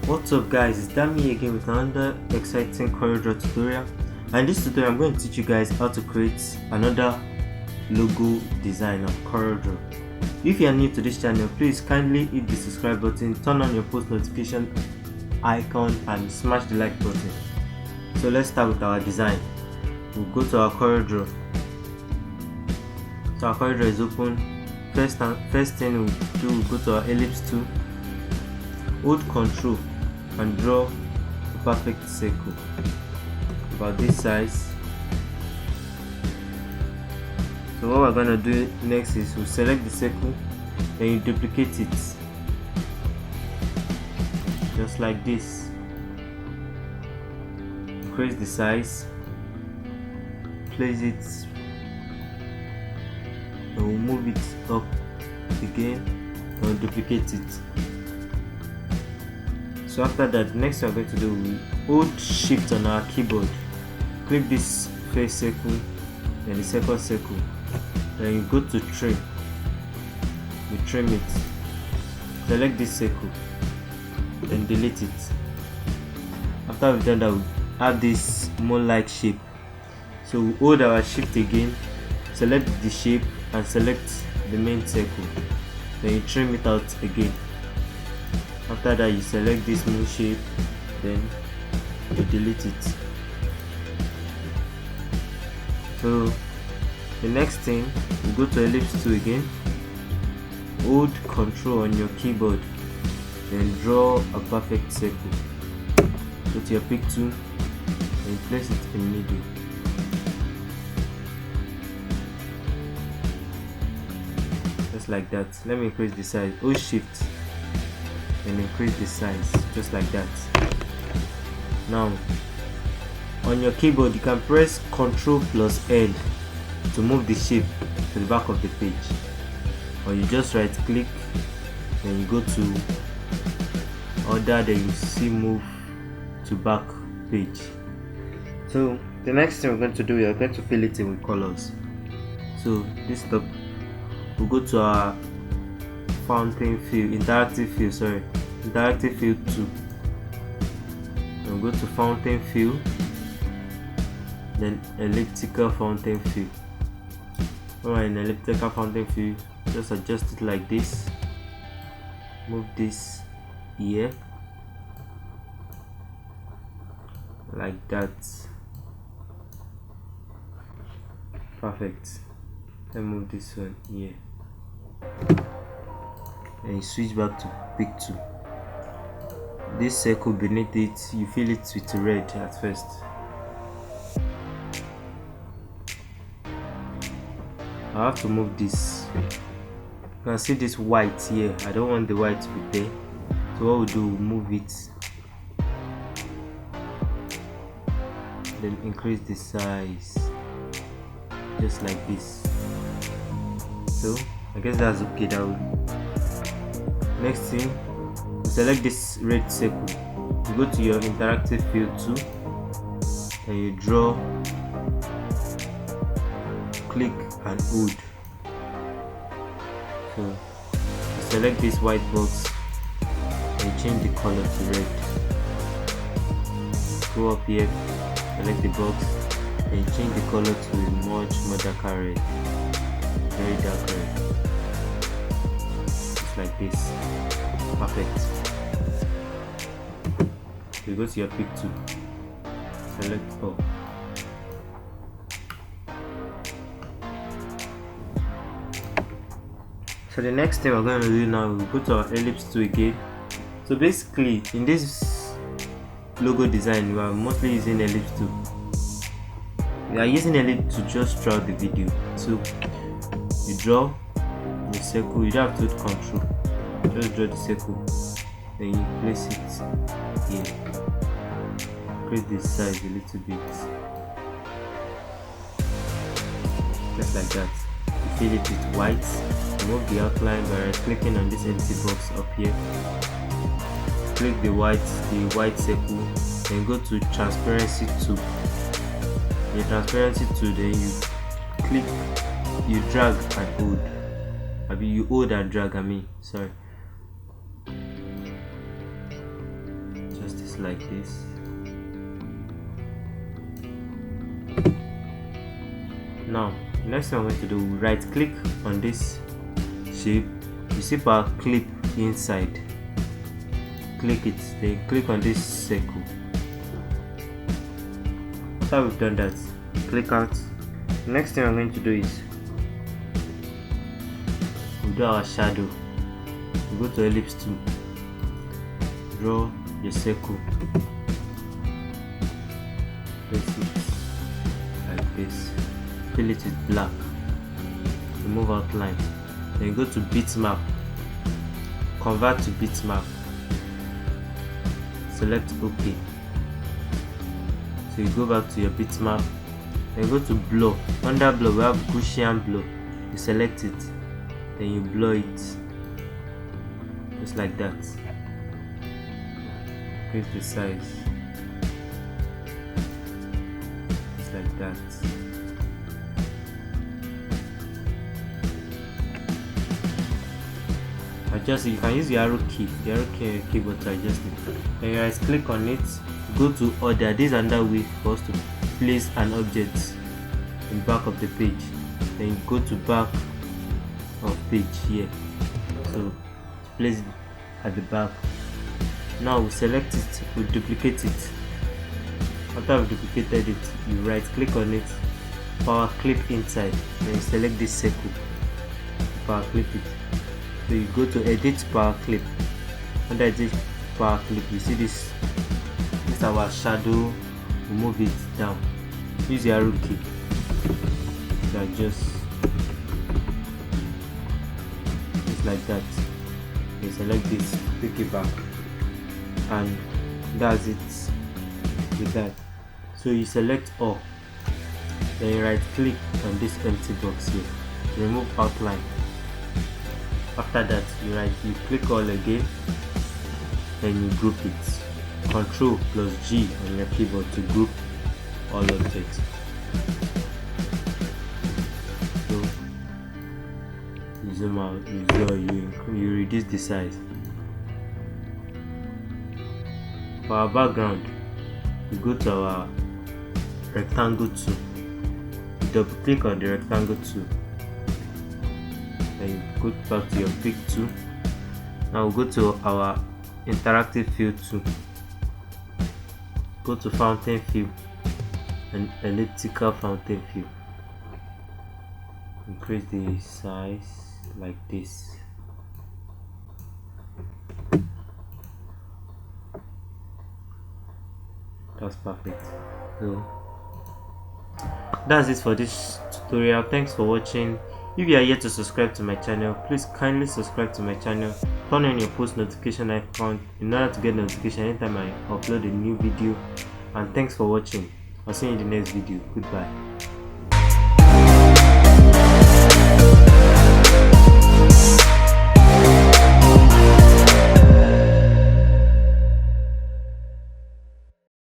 What's up guys, it's Dami again with another exciting CorelDraw tutorial, and in this tutorial I'm going to teach you guys how to create another logo design on CorelDraw. If you are new to this channel, please kindly hit the subscribe button, turn on your post notification icon and smash the like button. So let's start with our design. We'll go to our CorelDraw. So our CorelDraw is open. First thing we'll do, we'll go to our ellipse tool, hold Ctrl and draw a perfect circle about this size. So what we're going to do next is we'll select the circle, then you duplicate it just like this, increase the size, place it, and we'll move it up again and duplicate it. So after that, next we're going to do, we hold shift on our keyboard, click this first circle and the second circle, then you go to trim, you trim it, select this circle and delete it. After we've done that, we have this mole-like shape, so we hold our shift again, select the shape and select the main circle, then you trim it out again. After that, you select this new shape, then you delete it. So the next thing, you go to ellipse tool again, hold Ctrl on your keyboard, then draw a perfect circle. Go to your pick tool and place it in the middle. Just like that. Let me increase the size. Hold shift and increase the size just like that. Now on your keyboard you can press Ctrl plus L to move the shape to the back of the page, or you just right click and you go to order, then you see move to back page. So the next thing we're going to do, we are going to fill it in with colors. So this top, we'll go to our fountain fill, interactive fill 2, and we'll go to fountain fill, then elliptical fountain fill. When we're in elliptical fountain fill, just adjust it like this, move this here like that, perfect. Then move this one here and you switch back to pick 2. This circle beneath it, you fill it with red at first. I have to move this. You can see this white here. I don't want the white to be there, so what we'll do, we'll move it, then increase the size just like this. So I guess that's okay. Next thing, select this red circle, you go to your interactive fill 2 and you draw, click and hold. So you select this white box and you change the color to red. Go up here, select the box and you change the color to a much more darker red, very dark red, just like this. Perfect. You go to your pick tool, select all. So the next thing we're going to do now, we go to our ellipse tool again. So basically in this logo design we are mostly using ellipse tool. We are using ellipse to just draw the video. So you draw the circle, you don't have to hit Ctrl, just draw the circle, then you place it here, increase the size a little bit, just like that. You fill it with white, remove the outline by right clicking on this empty box up here, click the white circle, then go to transparency tool. The transparency tool, then you click, you drag and hold, you hold and drag, sorry, just like this. Now next thing I'm going to do, right click on this shape. You see power clip inside, click it, then click on this circle. After we've done that, click out. Next thing I'm going to do is we'll do our shadow. We'll go to ellipse tool, draw the circle, place it like this, fill it with black, remove outline, then go to bitmap, convert to bitmap, select OK. So you go back to your bitmap, then go to blur. Under blur we have Gaussian blur. You select it, then you blur it just like that. Increase the size just like that. Adjust it. You can use the arrow key on your keyboard to adjust it. Then you right click on it, go to order. This is another way for us to place an object in back of the page. Then you go to back of page here, so place it at the back. Now we select it, we duplicate it. After we duplicated it, you right click on it, power clip inside, then you select this circle, power clip it. So you go to edit power clip. Under edit power clip, you see this is our shadow. We move it down, use the arrow key to adjust just like that. You select this, take it back, and that's it with that. So you select all, then you right click on this empty box here, remove outline. After that you click all again, then you group it. Ctrl plus G on your keyboard to group all objects. So you zoom out, you reduce the size. For our background, you go to our rectangle tool, you double click on the rectangle tool, then you go back to your pick tool. Now we'll go to our interactive fill tool, go to fountain fill and elliptical fountain fill. Increase the size like this. That's perfect. So that's it for this tutorial. Thanks for watching. If you are yet to subscribe to my channel, please kindly subscribe to my channel, turn on your post notification icon in order to get notification anytime I upload a new video. And thanks for watching. I'll see you in the next video. Goodbye.